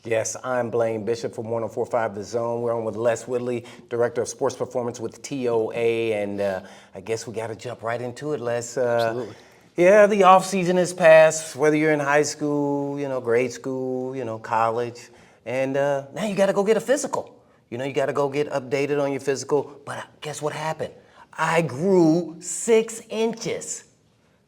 Yes, I'm Blaine Bishop from 104.5 The Zone. We're on with Les Whitley, Director of Sports Performance with TOA, and I guess we got to jump right into it, Les. Absolutely. Yeah, the off season has passed, whether you're in high school, grade school, college, and now you got to go get a physical. You got to go get updated on your physical, but guess what happened? I grew 6 inches.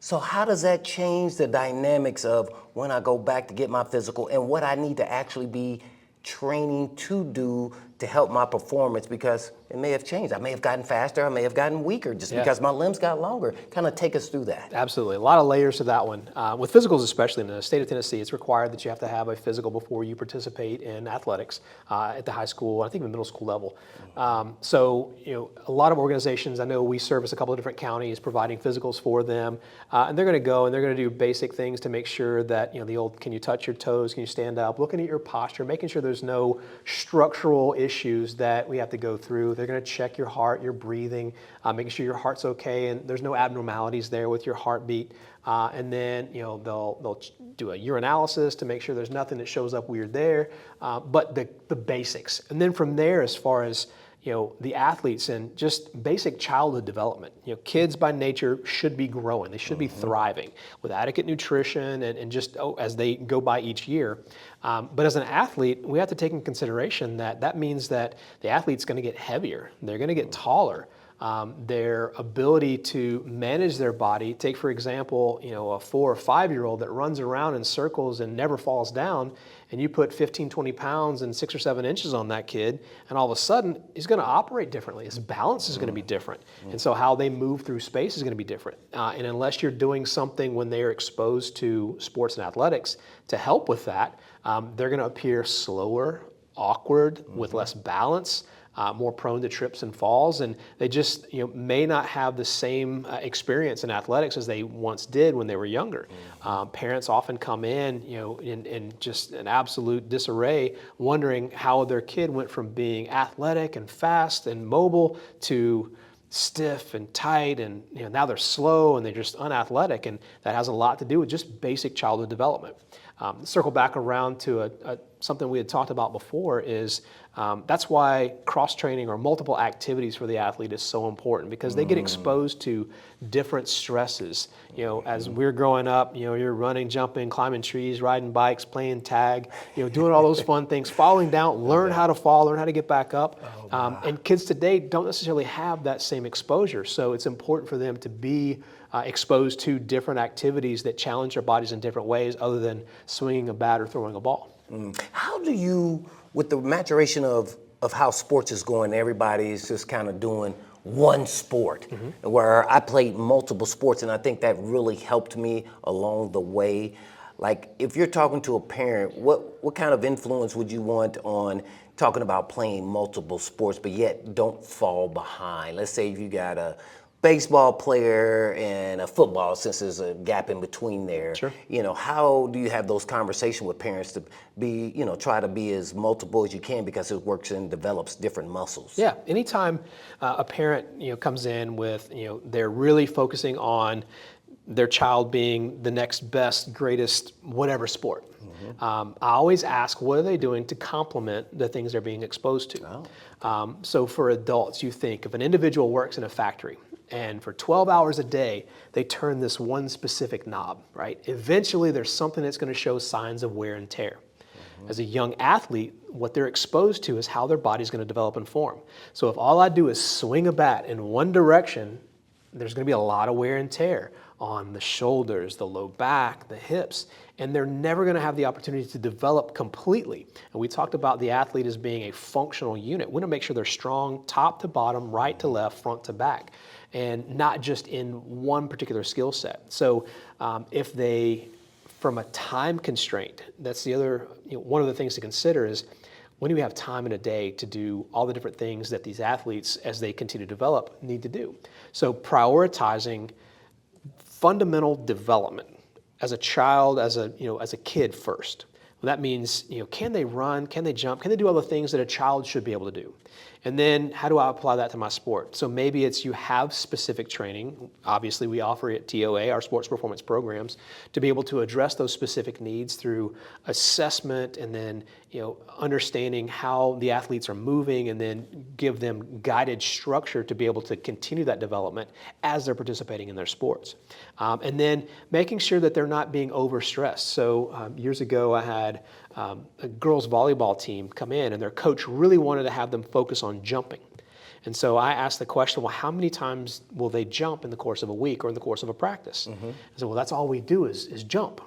So how does that change the dynamics of when I go back to get my physical and what I need to actually be training to do to help my performance? Because it may have changed. I may have gotten faster. I may have gotten weaker just because my limbs got longer. Kind of take us through that. Absolutely. A lot of layers to that one. With physicals, especially in the state of Tennessee, it's required that you have to have a physical before you participate in athletics at the high school, I think the middle school level. So, a lot of organizations, I know we service a couple of different counties providing physicals for them, and they're going to go and they're going to do basic things to make sure that, the old, can you touch your toes, can you stand up, looking at your posture, making sure there's no structural issues that we have to go through. They're going to check your heart, your breathing, making sure your heart's okay and there's no abnormalities there with your heartbeat. And then they'll do a urinalysis to make sure there's nothing that shows up weird there. But the basics, and then from there, as far as the athletes and just basic childhood development. Kids by nature should be growing. They should be thriving with adequate nutrition and just as they go by each year. But as an athlete, we have to take in consideration that means that the athlete's going to get heavier. They're going to get taller. Their ability to manage their body. Take, for example, a 4 or 5-year-old that runs around in circles and never falls down, and you put 15, 20 pounds and 6 or 7 inches on that kid, and all of a sudden, he's going to operate differently. His balance is going to be different. And so how they move through space is going to be different. And unless you're doing something when they're exposed to sports and athletics to help with that, they're going to appear slower, awkward, with less balance, more prone to trips and falls, and they just may not have the same experience in athletics as they once did when they were younger. Parents often come in just an absolute disarray, wondering how their kid went from being athletic and fast and mobile to stiff and tight, and now they're slow and they're just unathletic, and that has a lot to do with just basic childhood development. Circle back around to something we had talked about before is that's why cross-training or multiple activities for the athlete is so important, because they get exposed to different stresses. As we're growing up, you're running, jumping, climbing trees, riding bikes, playing tag, doing all those fun things, falling down, learn how to fall, learn how to get back up. And kids today don't necessarily have that same exposure. So it's important for them to be exposed to different activities that challenge their bodies in different ways other than swinging a bat or throwing a ball. How do you, with the maturation of how sports is going, everybody's just kind of doing one sport, where I played multiple sports, and I think that really helped me along the way. Like, if you're talking to a parent, what kind of influence would you want on talking about playing multiple sports, but yet don't fall behind? Let's say you got a baseball player and a football, since there's a gap in between there. Sure. How do you have those conversations with parents to be, try to be as multiple as you can, because it works and develops different muscles? Yeah, anytime a parent comes in with they're really focusing on their child being the next best, greatest, whatever sport. I always ask, what are they doing to complement the things they're being exposed to? So for adults, you think if an individual works in a factory, and for 12 hours a day, they turn this one specific knob, right? Eventually, there's something that's going to show signs of wear and tear. As a young athlete, what they're exposed to is how their body's going to develop and form. So if all I do is swing a bat in one direction, there's going to be a lot of wear and tear on the shoulders, the low back, the hips, and they're never going to have the opportunity to develop completely. And we talked about the athlete as being a functional unit. We want to make sure they're strong top to bottom, right to left, front to back, and not just in one particular skill set. So if they, from a time constraint, that's the other, one of the things to consider is, when do we have time in a day to do all the different things that these athletes, as they continue to develop, need to do? So prioritizing fundamental development as a child, as a kid first. That means, can they run? Can they jump? Can they do all the things that a child should be able to do? And then how do I apply that to my sport? So maybe it's you have specific training. Obviously, we offer at TOA, our sports performance programs, to be able to address those specific needs through assessment and then understanding how the athletes are moving and then give them guided structure to be able to continue that development as they're participating in their sports. And then making sure that they're not being overstressed. So years ago, I had a girls volleyball team come in and their coach really wanted to have them focus on jumping. And so I asked the question, well, how many times will they jump in the course of a week or in the course of a practice? I said, well, that's all we do is jump.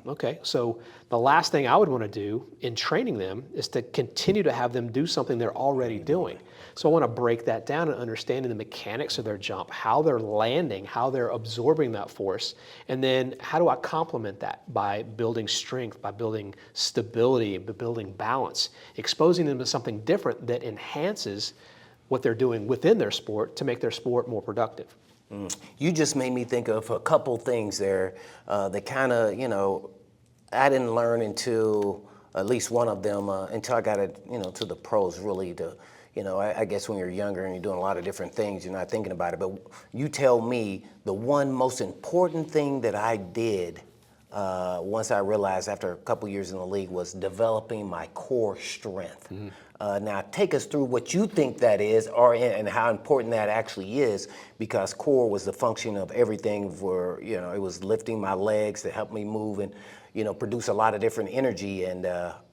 Okay, so the last thing I would want to do in training them is to continue to have them do something they're already doing. So I want to break that down and understanding the mechanics of their jump, how they're landing, how they're absorbing that force, and then how do I complement that by building strength, by building stability, by building balance, exposing them to something different that enhances what they're doing within their sport to make their sport more productive. You just made me think of a couple things there that kind of, I didn't learn until at least one of them until I got to the pros really to, I guess when you're younger and you're doing a lot of different things, you're not thinking about it. But you tell me the one most important thing that I did once I realized after a couple years in the league was developing my core strength. Now, take us through what you think that is, and how important that actually is, because core was the function of everything. For it was lifting my legs to help me move and produce a lot of different energy. And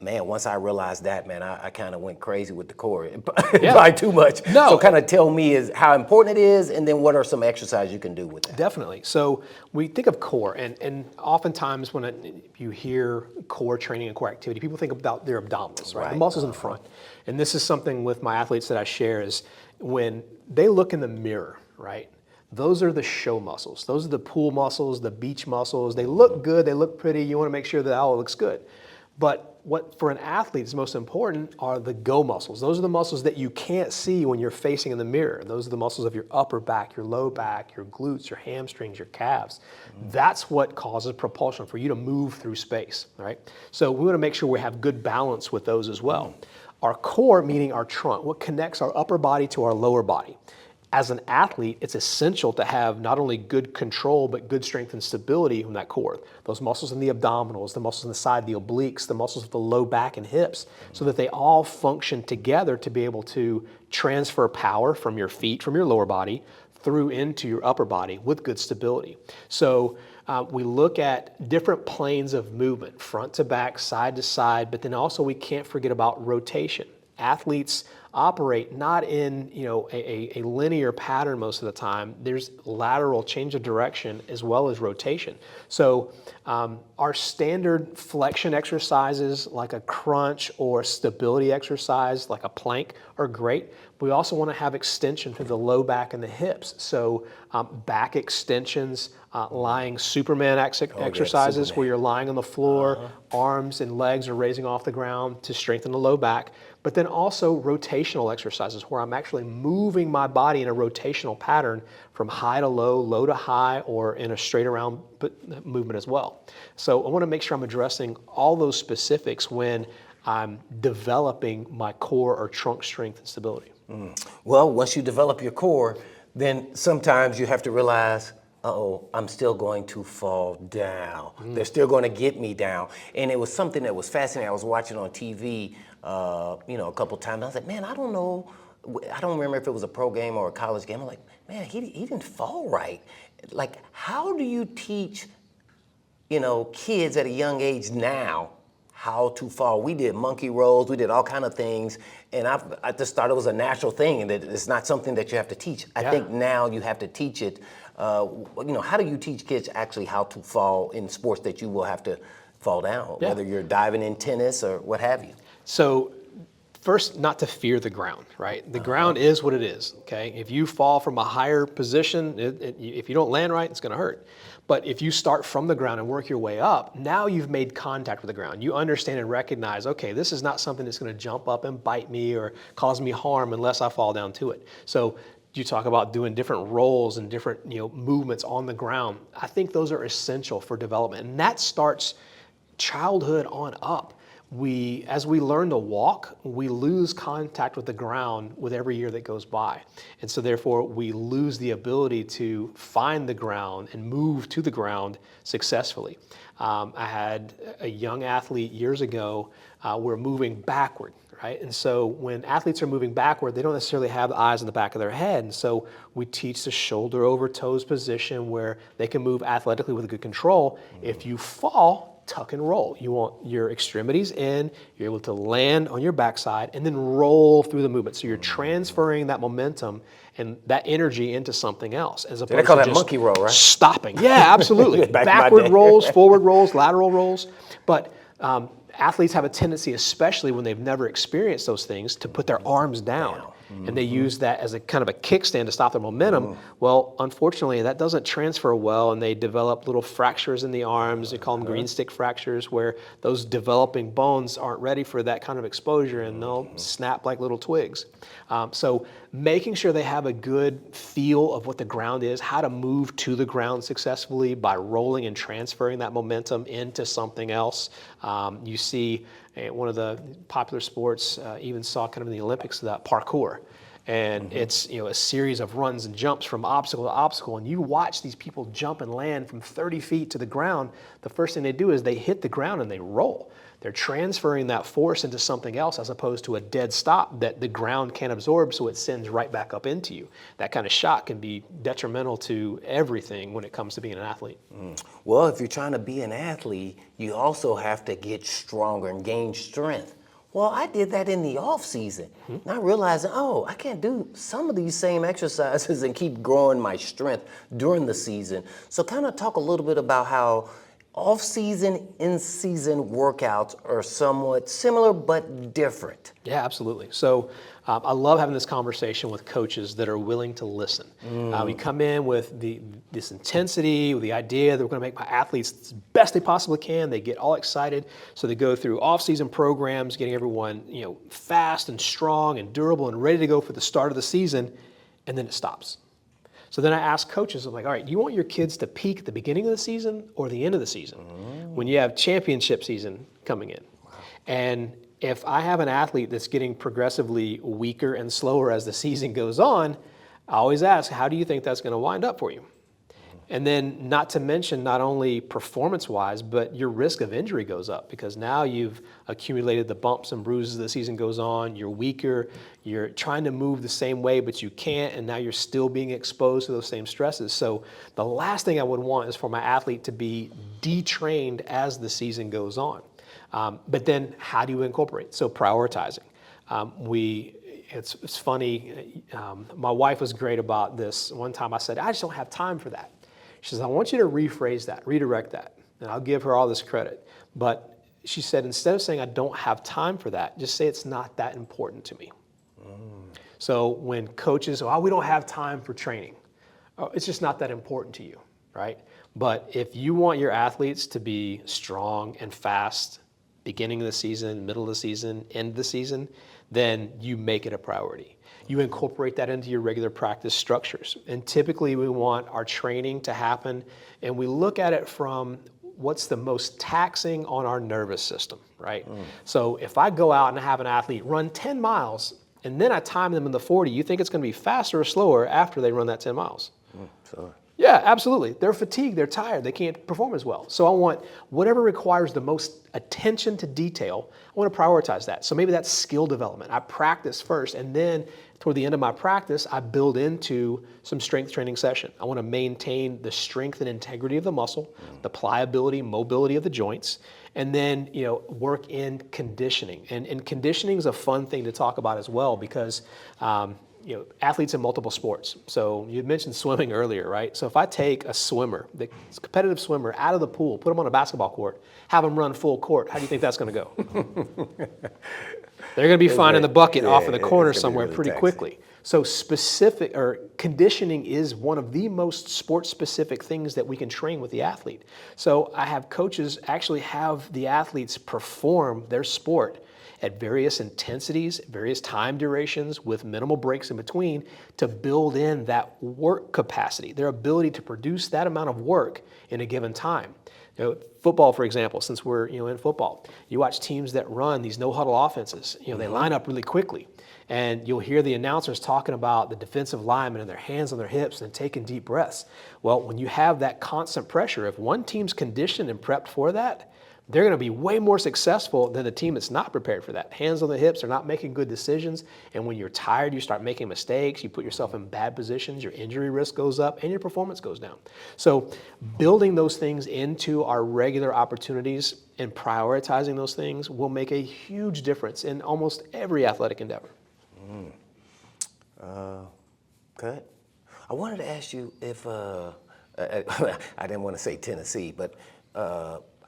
man, once I realized that, man, I kind of went crazy with the core. Probably too much. No. So kind of tell me is how important it is, and then what are some exercises you can do with that? Definitely. So we think of core, and oftentimes when you hear core training and core activity, people think about their abdominals, right? The muscles in front. And this is something with my athletes that I share is when they look in the mirror, right? Those are the show muscles. Those are the pool muscles, the beach muscles. They look good, they look pretty. You want to make sure that all looks good. But what for an athlete is most important are the go muscles. Those are the muscles that you can't see when you're facing in the mirror. Those are the muscles of your upper back, your low back, your glutes, your hamstrings, your calves. That's what causes propulsion for you to move through space, right? So we want to make sure we have good balance with those as well. Our core, meaning our trunk, what connects our upper body to our lower body. As an athlete, it's essential to have not only good control, but good strength and stability from that core. Those muscles in the abdominals, the muscles in the side, the obliques, the muscles of the low back and hips, so that they all function together to be able to transfer power from your feet, from your lower body, through into your upper body with good stability. So we look at different planes of movement, front to back, side to side, but then also we can't forget about rotation. Athletes operate not in a linear pattern most of the time. There's lateral change of direction as well as rotation. So our standard flexion exercises like a crunch or stability exercise like a plank are great. We also want to have extension through the low back and the hips. So back extensions, lying Superman exercises where you're lying on the floor, arms and legs are raising off the ground to strengthen the low back. But then also rotational exercises where I'm actually moving my body in a rotational pattern from high to low, low to high, or in a straight around movement as well. So I want to make sure I'm addressing all those specifics when I'm developing my core or trunk strength and stability. Well, once you develop your core, then sometimes you have to realize, I'm still going to fall down. They're still going to get me down. And it was something that was fascinating. I was watching on TV, a couple times. I was like, man, I don't know. I don't remember if it was a pro game or a college game. I'm like, man, he didn't fall right. Like, how do you teach, kids at a young age now how to fall? We did monkey rolls, we did all kind of things, and I just thought it was a natural thing, and that it's not something that you have to teach. I think now you have to teach it. How do you teach kids actually how to fall in sports that you will have to fall down, whether you're diving in tennis or what have you? So first, not to fear the ground, right? The ground is what it is, okay? If you fall from a higher position, if you don't land right, it's gonna hurt. But if you start from the ground and work your way up, now you've made contact with the ground. You understand and recognize, okay, this is not something that's gonna jump up and bite me or cause me harm unless I fall down to it. So you talk about doing different rolls and different movements on the ground. I think those are essential for development. And that starts childhood on up. as we learn to walk, we lose contact with the ground with every year that goes by. And so therefore we lose the ability to find the ground and move to the ground successfully. I had a young athlete years ago, we're moving backward, right? And so when athletes are moving backward, they don't necessarily have the eyes in the back of their head. And so we teach the shoulder over toes position where they can move athletically with good control. If you fall, tuck and roll. You want your extremities in, you're able to land on your backside and then roll through the movement. So you're transferring that momentum and that energy into something else as opposed They call to that just monkey roll, right? stopping. Yeah, absolutely. Back in my Backward day. rolls, forward rolls, lateral rolls. But athletes have a tendency, especially when they've never experienced those things, to put their arms down. And they use that as a kind of a kickstand to stop their momentum. Well, unfortunately, that doesn't transfer well, and they develop little fractures in the arms. They call them green stick fractures, where those developing bones aren't ready for that kind of exposure, and they'll snap like little twigs. So making sure they have a good feel of what the ground is, how to move to the ground successfully by rolling and transferring that momentum into something else. You see one of the popular sports, even saw kind of in the Olympics, that parkour. And it's a series of runs and jumps from obstacle to obstacle. And you watch these people jump and land from 30 feet to the ground. The first thing they do is they hit the ground and they roll. They're transferring that force into something else as opposed to a dead stop that the ground can't absorb, so it sends right back up into you. That kind of shock can be detrimental to everything when it comes to being an athlete. Well, if you're trying to be an athlete, you also have to get stronger and gain strength. Well, I did that in the off season, not realizing, I can't do some of these same exercises and keep growing my strength during the season. So kind of talk a little bit about how off-season, in-season workouts are somewhat similar but different. Yeah, absolutely. So I love having this conversation with coaches that are willing to listen. We come in with this intensity, with the idea that we're going to make my athletes as best they possibly can. They get all excited, so they go through off-season programs, getting everyone fast and strong and durable and ready to go for the start of the season, and then it stops. So then I ask coaches, I'm like, all right, do you want your kids to peak at the beginning of the season or the end of the season when you have championship season coming in? And if I have an athlete that's getting progressively weaker and slower as the season goes on, I always ask, how do you think that's going to wind up for you? And then not to mention not only performance-wise, but your risk of injury goes up because now you've accumulated the bumps and bruises as the season goes on. You're weaker. You're trying to move the same way, but you can't, and now you're still being exposed to those same stresses. So the last thing I would want is for my athlete to be detrained as the season goes on. But then how do you incorporate? So prioritizing. It's funny. My wife was great about this. One time I said, I just don't have time for that. She says, I want you to rephrase that, redirect that. And I'll give her all this credit. But she said, instead of saying I don't have time for that, just say it's not that important to me. So when coaches, we don't have time for training. It's just not that important to you, right? But if you want your athletes to be strong and fast, beginning of the season, middle of the season, end of the season, then you make it a priority. You incorporate that into your regular practice structures. And typically we want our training to happen, and we look at it from what's the most taxing on our nervous system, right? So if I go out and have an athlete run 10 miles, and then I time them in the 40, you think it's going to be faster or slower after they run that 10 miles? Sorry. Yeah, absolutely. They're fatigued, they're tired, they can't perform as well. So I want whatever requires the most attention to detail, I want to prioritize that. So maybe that's skill development. I practice first, and then toward the end of my practice, I build into some strength training session. I want to maintain the strength and integrity of the muscle, the pliability, mobility of the joints, and then work in conditioning. And conditioning is a fun thing to talk about as well because athletes in multiple sports. So you mentioned swimming earlier, right? So if I take a swimmer, the competitive swimmer, out of the pool, put them on a basketball court, have them run full court, how do you think that's going to go? They're going to be finding the bucket off in the corner somewhere pretty quickly. So conditioning is one of the most sport-specific things that we can train with the athlete. So I have coaches actually have the athletes perform their sport at various intensities, various time durations with minimal breaks in between to build in that work capacity, their ability to produce that amount of work in a given time. Football, for example, since we're in football, you watch teams that run these no-huddle offenses. They line up really quickly, and you'll hear the announcers talking about the defensive linemen and their hands on their hips and taking deep breaths. Well, when you have that constant pressure, if one team's conditioned and prepped for that, they're going to be way more successful than the team that's not prepared for that. Hands on the hips, they're not making good decisions, and when you're tired, you start making mistakes, you put yourself in bad positions, your injury risk goes up, and your performance goes down. So building those things into our regular opportunities and prioritizing those things will make a huge difference in almost every athletic endeavor. Okay. I wanted to ask you if, I didn't want to say Tennessee, but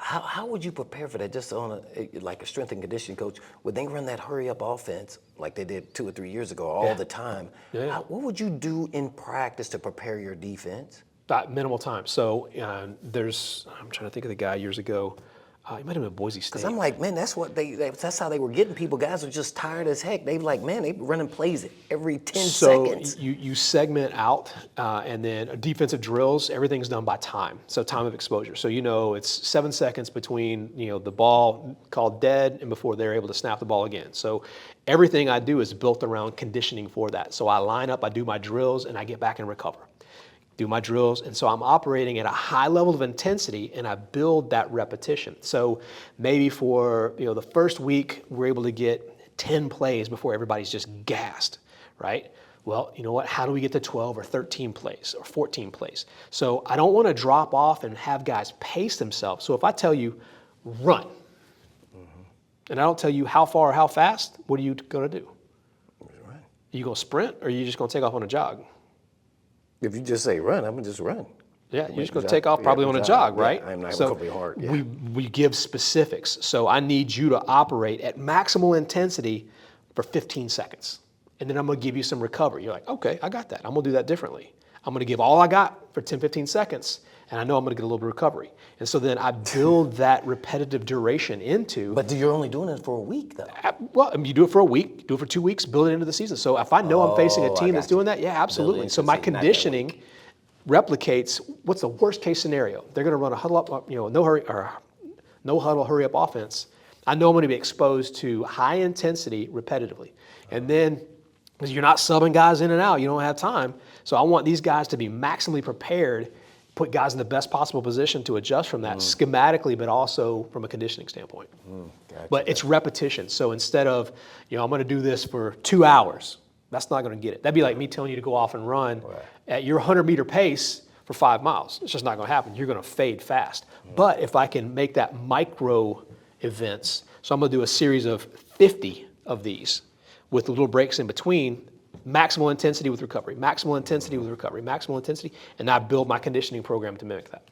how would you prepare for that? Just on like a strength and conditioning coach, would they run that hurry up offense like they did 2 or 3 years ago all the time? Yeah. What would you do in practice to prepare your defense? Minimal time. So I'm trying to think of the guy years ago. He might have been Boise State. Because I'm like, man, that's how they were getting people. Guys were just tired as heck. They running plays every 10 seconds. So you segment out, and then defensive drills, everything's done by time. So time of exposure. So it's 7 seconds between the ball called dead and before they're able to snap the ball again. So everything I do is built around conditioning for that. So I line up, I do my drills, and I get back and recover. Do my drills, and so I'm operating at a high level of intensity, and I build that repetition. So maybe for the first week, we're able to get 10 plays before everybody's just gassed, right? Well, you know what? How do we get to 12 or 13 plays or 14 plays? So I don't want to drop off and have guys pace themselves. So if I tell you run, and I don't tell you how far or how fast, what are you going to do? Right. Are you going to sprint, or are you just going to take off on a jog? If you just say run, I'm going to just run. Yeah, you're just going to take off probably on a jog, right? I'm not so going to be hard. Yeah. we give specifics. So I need you to operate at maximal intensity for 15 seconds. And then I'm going to give you some recovery. You're like, okay, I got that. I'm going to do that differently. I'm going to give all I got for 10, 15 seconds, and I know I'm going to get a little bit of recovery. And so then I build that repetitive duration into. But you're only doing it for a week, though. Well, you do it for a week, do it for 2 weeks, build it into the season. So if I know I'm facing a team that's doing that, yeah, absolutely. So my conditioning replicates what's the worst case scenario. They're going to run a huddle up, no huddle hurry up offense. I know I'm going to be exposed to high intensity repetitively, and then because you're not subbing guys in and out, you don't have time. So I want these guys to be maximally prepared, put guys in the best possible position to adjust from that schematically, but also from a conditioning standpoint. Gotcha. But it's repetition. So instead of, I'm going to do this for 2 hours, that's not going to get it. That'd be like me telling you to go off and run at your 100-meter pace for 5 miles. It's just not going to happen. You're going to fade fast. But if I can make that micro events, so I'm going to do a series of 50 of these with little breaks in between, maximal intensity with recovery, maximal intensity with recovery, maximal intensity, and I build my conditioning program to mimic that.